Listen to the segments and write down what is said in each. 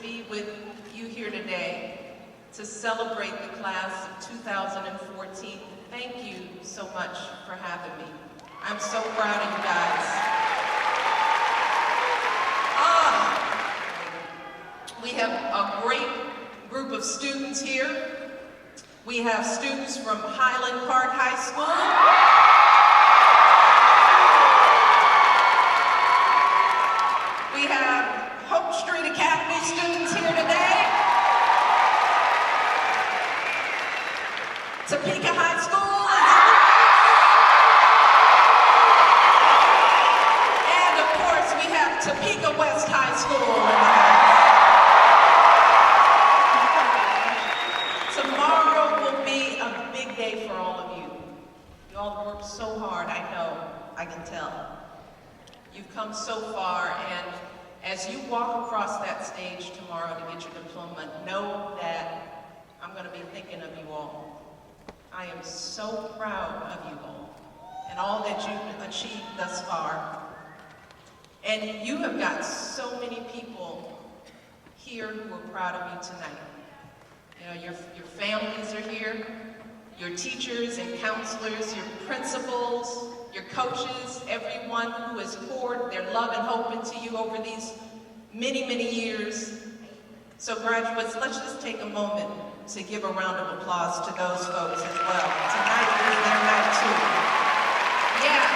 be with you here today to celebrate the class of 2014. Thank you so much for having me. I'm so proud of you guys. We have a great group of students here. We have students from Highland Park High School. We have Hope Street Academy students here today. Topeka High School. And of course, we have Topeka West High School in the house. Tomorrow will be a big day for all of you. You all worked so hard, I know, I can tell. You've come so far, and as you walk across that stage tomorrow to get your diploma, know that I'm going to be thinking of you all. I am so proud of you all and all that you've achieved thus far. And you have got so many people here who are proud of you tonight. You know, your families are here, your teachers and counselors, your principals, your coaches, everyone who has poured their love and hope into you over these many, many years. So graduates, let's just take a moment to give a round of applause to those folks as well. Tonight is their night too. Yes.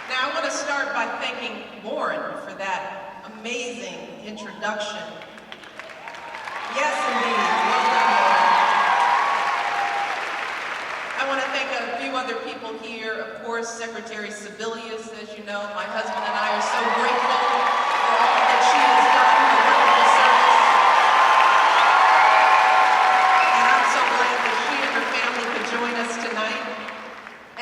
Now I want to start by thanking Lauren for that amazing introduction. Yes, indeed. Well done, Lauren. I want to thank a few other people here. Of course, Secretary Sebelius, as you know, my husband and I are so grateful for all that she has done for wonderful service. And I'm so glad that she and her family could join us tonight.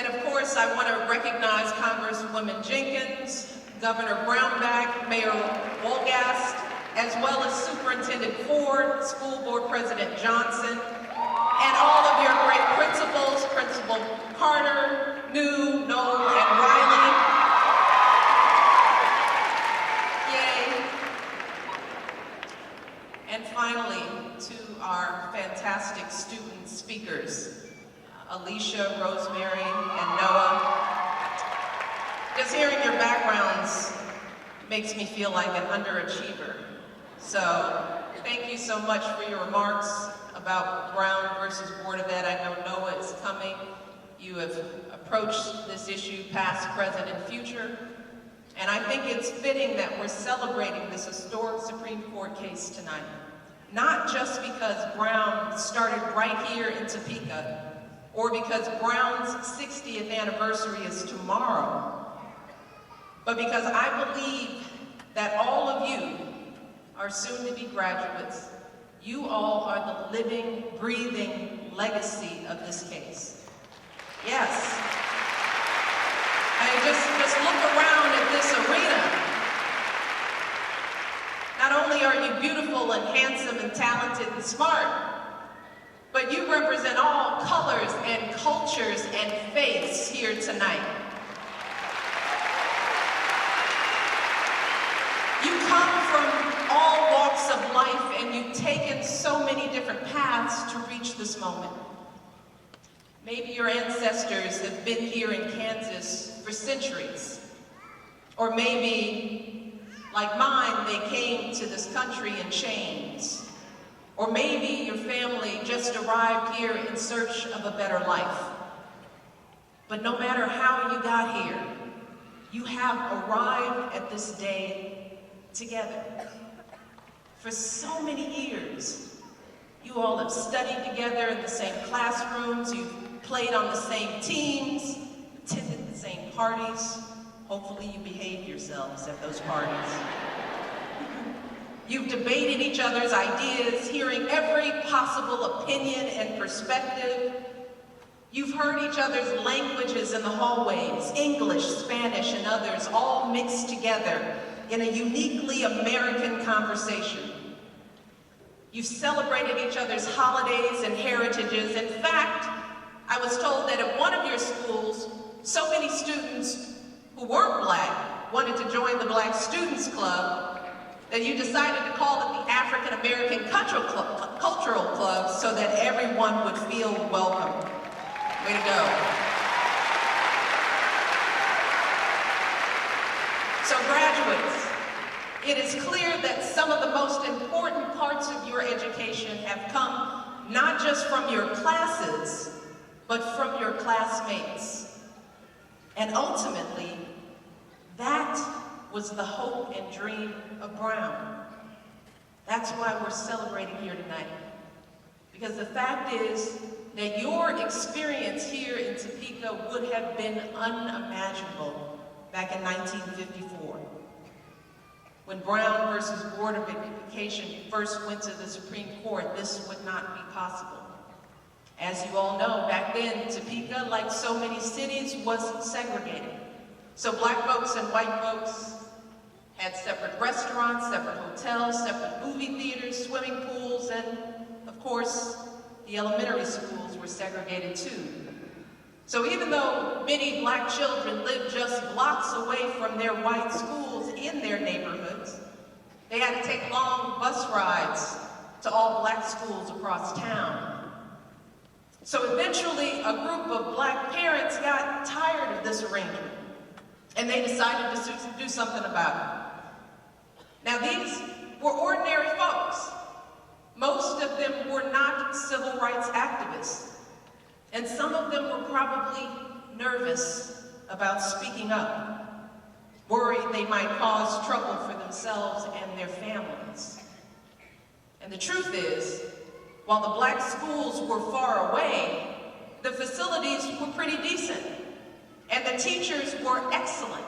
And of course, I want to recognize Congresswoman Jenkins, Governor Brownback, Mayor Wolgast, as well as Superintendent Ford, School Board President Johnson, and all of your great principals, Principal Carter, New, Noel, and Riley. Yay. And finally, to our fantastic student speakers, Alicia, Rosemary, and Noah. Just hearing your backgrounds makes me feel like an underachiever. So thank you so much for your remarks about Brown versus Board of Ed. I know Noah is coming. You have approached this issue past, present, and future. And I think it's fitting that we're celebrating this historic Supreme Court case tonight. Not just because Brown started right here in Topeka, or because Brown's 60th anniversary is tomorrow, but because I believe that all of you are soon-to-be graduates. You all are the living, breathing legacy of this case. Yes. I mean, just look around at this arena. Not only are you beautiful and handsome and talented and smart, but you represent all colors and cultures and faiths here tonight. You come from all walks of life, and you've taken so many different paths to reach this moment. Maybe your ancestors have been here in Kansas for centuries. Or maybe, like mine, they came to this country in chains. Or maybe your family just arrived here in search of a better life. But no matter how you got here, you have arrived at this day together. For so many years, you all have studied together in the same classrooms, you've played on the same teams, attended the same parties. Hopefully you behaved yourselves at those parties. You've debated each other's ideas, hearing every possible opinion and perspective. You've heard each other's languages in the hallways, English, Spanish, and others, all mixed together in a uniquely American conversation. You've celebrated each other's holidays and heritages. In fact, I was told that at one of your schools, so many students who weren't Black wanted to join the Black Students Club that you decided to call it the African American Cultural Club so that everyone would feel welcome. Way to go. So graduates, it is clear that some of the most important parts of your education have come not just from your classes, but from your classmates. And ultimately, that was the hope and dream of Brown. That's why we're celebrating here tonight. Because the fact is that your experience here in Topeka would have been unimaginable back in 1954. When Brown versus Board of Education first went to the Supreme Court, this would not be possible. As you all know, back then, Topeka, like so many cities, was segregated. So black folks and white folks had separate restaurants, separate hotels, separate movie theaters, swimming pools, and of course, the elementary schools were segregated too. So even though many black children lived just blocks away from their white schools in their neighborhoods, they had to take long bus rides to all black schools across town. So eventually, a group of black parents got tired of this arrangement, and they decided to do something about it. Now, these were ordinary folks. Most of them were not civil rights activists. And some of them were probably nervous about speaking up, worried they might cause trouble for themselves and their families. And the truth is, while the black schools were far away, the facilities were pretty decent, and the teachers were excellent.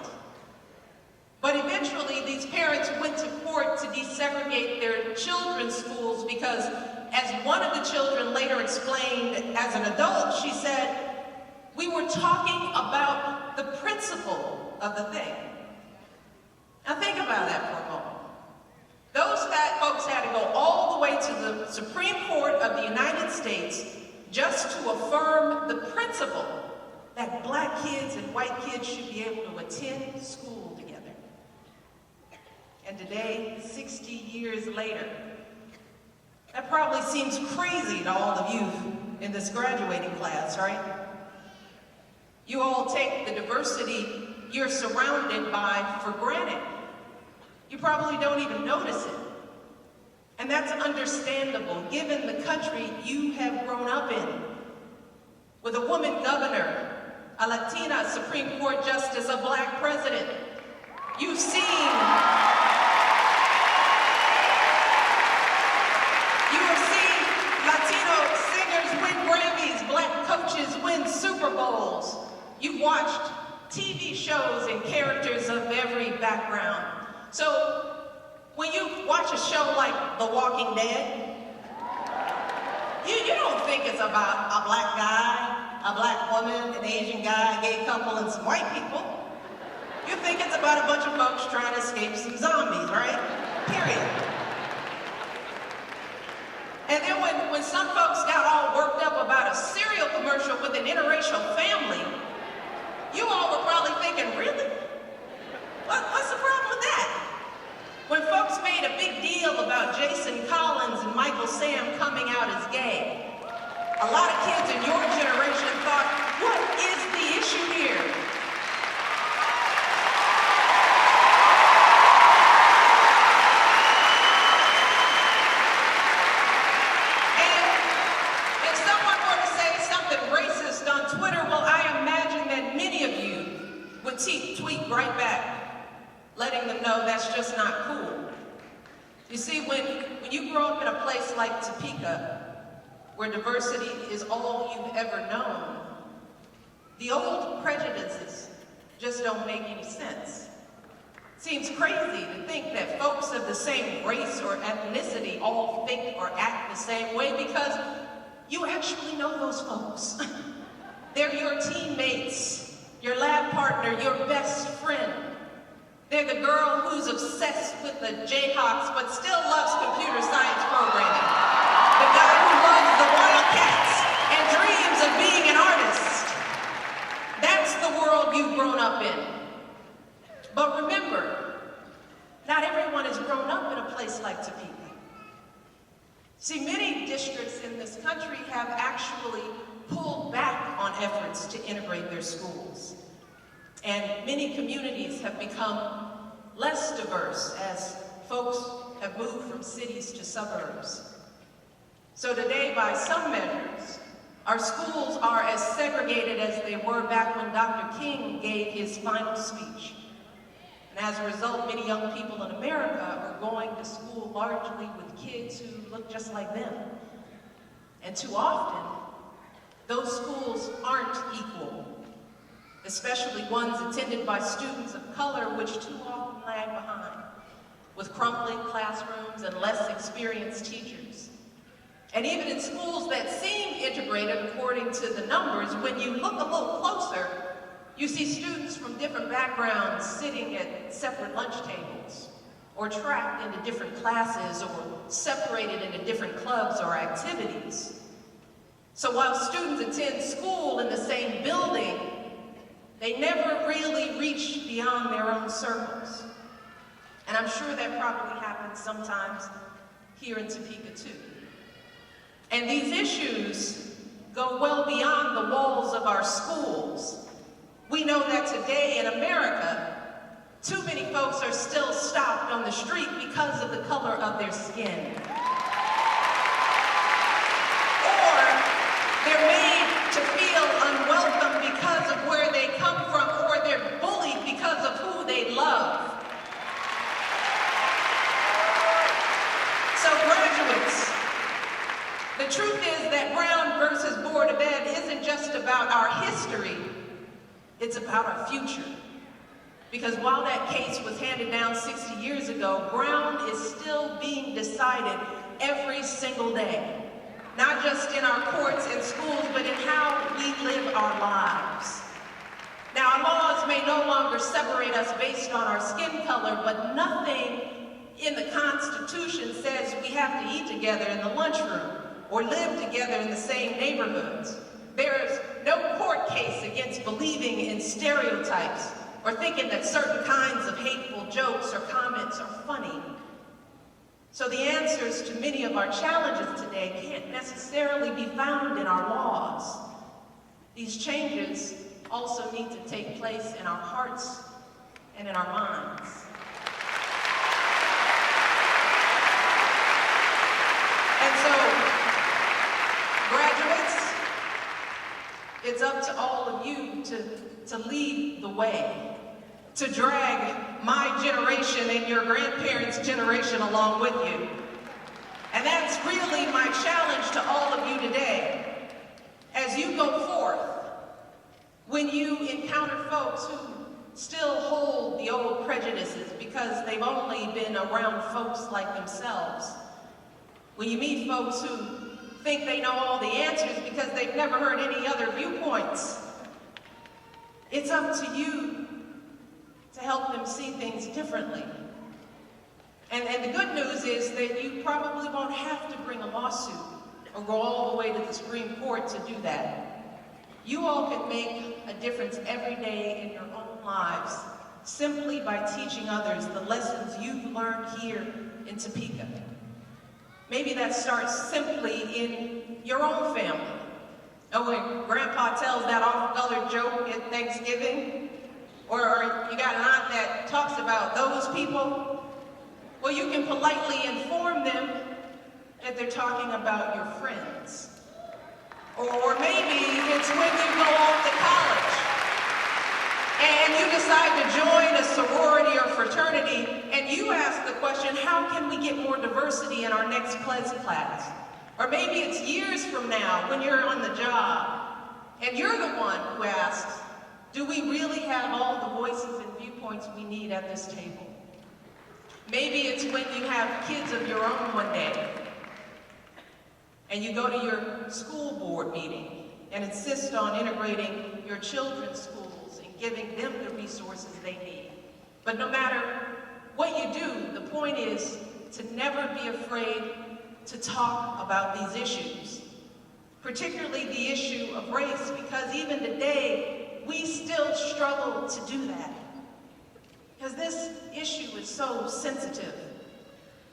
But eventually, these parents went to court to desegregate their children's schools because, as one of the children later explained as an adult, she said, "We were talking about the principle of the thing." Now think about that for a moment. Those folks had to go all the way to the Supreme Court of the United States just to affirm the principle that black kids and white kids should be able to attend school together. And today, 60 years later, that probably seems crazy to all of you in this graduating class, right? You all take the diversity you're surrounded by for granted. You probably don't even notice it. And that's understandable, given the country you have grown up in. With a woman governor, a Latina Supreme Court justice, a black president. You've seen Latino singers win Grammys, black coaches win Super Bowls. You've watched TV shows and characters of every background. So when you watch a show like The Walking Dead, you don't think it's about a black guy, a black woman, an Asian guy, a gay couple, and some white people. You think it's about a bunch of folks trying to escape some zombies, right? Period. And then when some folks got all worked up about a cereal commercial with an interracial family, you all were probably thinking, really? What's the problem with that? When folks made a big deal about Jason Collins and Michael Sam coming out as gay, a lot of kids in your generation thought, what is the issue here? Tweet right back, letting them know that's just not cool. You see, when you grow up in a place like Topeka, where diversity is all you've ever known, the old prejudices just don't make any sense. It seems crazy to think that folks of the same race or ethnicity all think or act the same way, because you actually know those folks. They're your teammates, your lab partner, your best friend. They're the girl who's obsessed with the Jayhawks but still loves computer science programming. The guy who loves the Wildcats and dreams of being an artist. That's the world you've grown up in. But remember, districts in this country have actually pulled back on efforts to integrate their schools. And many communities have become less diverse as folks have moved from cities to suburbs. So today, by some measures, our schools are as segregated as they were back when Dr. King gave his final speech. And as a result, many young people in America are going to school largely with kids who look just like them. And too often, those schools aren't equal, especially ones attended by students of color, which too often lag behind, with crumbling classrooms and less experienced teachers. And even in schools that seem integrated according to the numbers, when you look a little closer, you see students from different backgrounds sitting at separate lunch tables, or trapped into different classes, or separated into different clubs or activities. So while students attend school in the same building, they never really reach beyond their own circles. And I'm sure that probably happens sometimes here in Topeka too. And these issues go well beyond the walls of our schools. We know that today in America, too many folks are still stopped on the street because of the color of their skin. Or they're made to feel unwelcome because of where they come from, or they're bullied because of who they love. So graduates, the truth is that Brown versus Board of Ed isn't just about our history, it's about our future. Because while that case was handed down 60 years ago, Brown is still being decided every single day. Not just in our courts and schools, but in how we live our lives. Now, our laws may no longer separate us based on our skin color, but nothing in the Constitution says we have to eat together in the lunchroom or live together in the same neighborhoods. There is no court case against believing in stereotypes or thinking that certain kinds of hateful jokes or comments are funny. So the answers to many of our challenges today can't necessarily be found in our laws. These changes also need to take place in our hearts and in our minds. And so, graduates, it's up to all of you to lead the way, to drag my generation and your grandparents' generation along with you. And that's really my challenge to all of you today. As you go forth, when you encounter folks who still hold the old prejudices because they've only been around folks like themselves, when you meet folks who think they know all the answers because they've never heard any other viewpoints, it's up to you to help them see things differently. And the good news is that you probably won't have to bring a lawsuit or go all the way to the Supreme Court to do that. You all can make a difference every day in your own lives simply by teaching others the lessons you've learned here in Topeka. Maybe that starts simply in your own family. Oh, when Grandpa tells that off-color joke at Thanksgiving, or you got an aunt that talks about those people, well, you can politely inform them that they're talking about your friends. Or maybe it's when you go off to college and you decide to join a sorority or fraternity, and you ask the question, how can we get more diversity in our next class? Or maybe it's years from now when you're on the job and you're the one who asks, do we really have all the voices and viewpoints we need at this table? Maybe it's when you have kids of your own one day and you go to your school board meeting and insist on integrating your children's schools and giving them the resources they need. But no matter what you do, the point is to never be afraid to talk about these issues, particularly the issue of race, because even today, we still struggle to do that. Because this issue is so sensitive,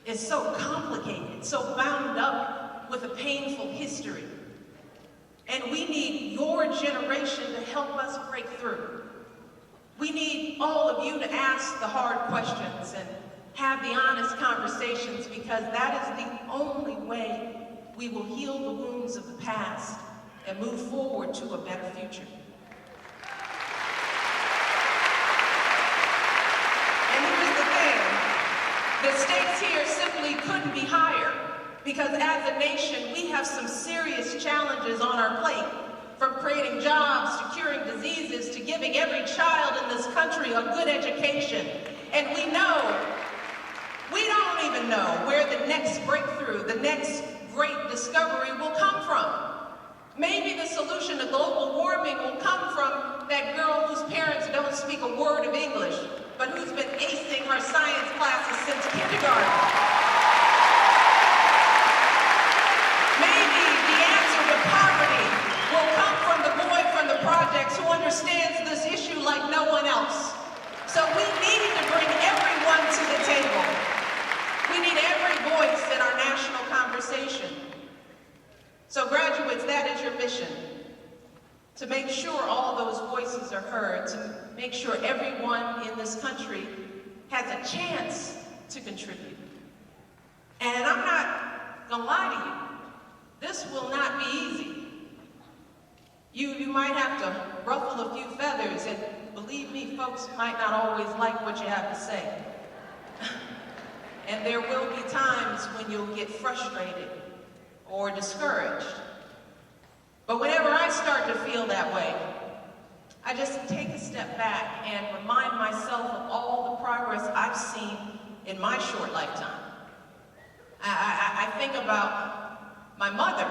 it's so complicated, so bound up with a painful history. And we need your generation to help us break through. We need all of you to ask the hard questions and have the honest conversations, because that is the only way we will heal the wounds of the past and move forward to a better future. And here's the thing, the stakes here simply couldn't be higher, because as a nation, we have some serious challenges on our plate, from creating jobs to curing diseases to giving every child in this country a good education. And we don't even know where the next breakthrough, the next great discovery will come from. Maybe the solution to global warming will come from that girl whose parents don't speak a word of English, but who's been acing her science classes since kindergarten. Maybe the answer to poverty will come from the boy from the projects who understands this issue like no one else. So we need to bring everyone to the table. We need every voice in our national conversation. So graduates, that is your mission. To make sure all those voices are heard, to make sure everyone in this country has a chance to contribute. And I'm not gonna lie to you, this will not be easy. You might have to ruffle a few feathers, and believe me, folks might not always like what you have to say. And there will be times when you'll get frustrated or discouraged. But whenever I start to feel that way, I just take a step back and remind myself of all the progress I've seen in my short lifetime. I think about my mother,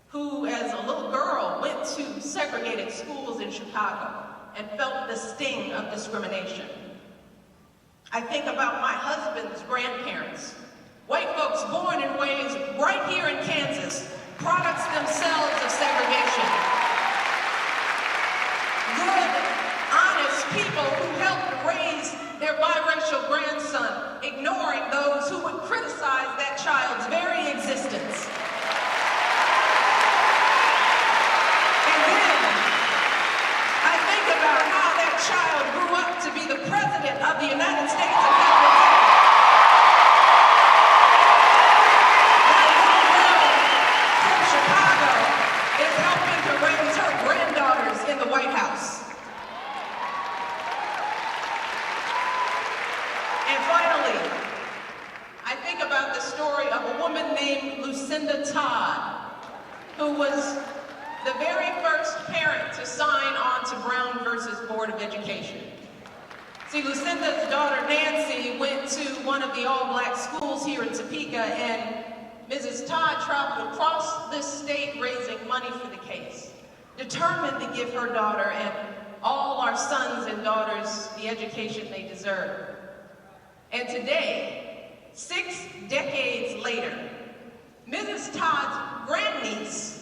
who as a little girl went to segregated schools in Chicago and felt the sting of discrimination. I think about my husband's grandparents, white folks born and raised right here in Kansas, products themselves of segregation. Good, honest people who helped raise their biracial grandson, ignoring those who would criticize that child's very existence. And then I think about how that child grew up to be the president of the United States of America. That little girl from Chicago is helping to raise her granddaughters in the White House. And finally, I think about the story of a woman named Lucinda Todd, who was the very first parent to sign on to Brown versus Board of Education. See, Lucinda's daughter Nancy went to one of the all-black schools here in Topeka, and Mrs. Todd traveled across this state raising money for the case, determined to give her daughter and all our sons and daughters the education they deserve. And today, 6 decades later, Mrs. Todd's grandniece,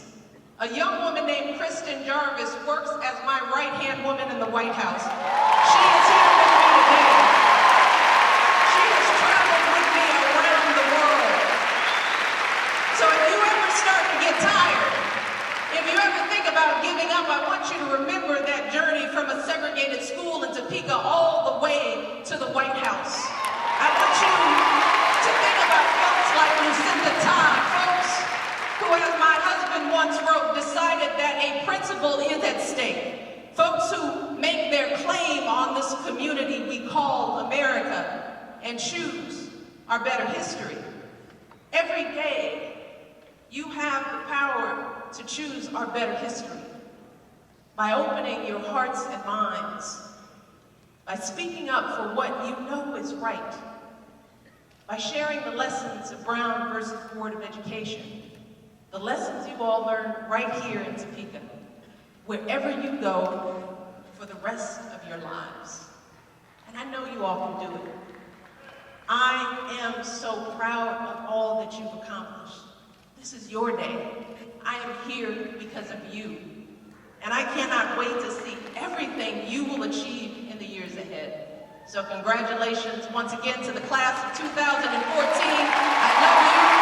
a young woman named Kristen Jarvis, works as my right-hand woman in the White House. She is here with me today. She has traveled with me around the world. So if you ever start to get tired, if you ever think about giving up, I want you to remember that journey from a segregated school in Topeka all the way to the White House. I want you to think about folks like Lucinda Todd, folks who, as my husband once wrote, decided that a principle is at stake. Folks who make their claim on this community we call America and choose our better history. Every day, you have the power to choose our better history by opening your hearts and minds, by speaking up for what you know is right, by sharing the lessons of Brown versus Board of Education, the lessons you all learned right here in Topeka, wherever you go for the rest of your lives. And I know you all can do it. I am so proud of all that you've accomplished. This is your day. I am here because of you. And I cannot wait to see everything you will achieve in the years ahead. So congratulations once again to the class of 2014. I love you.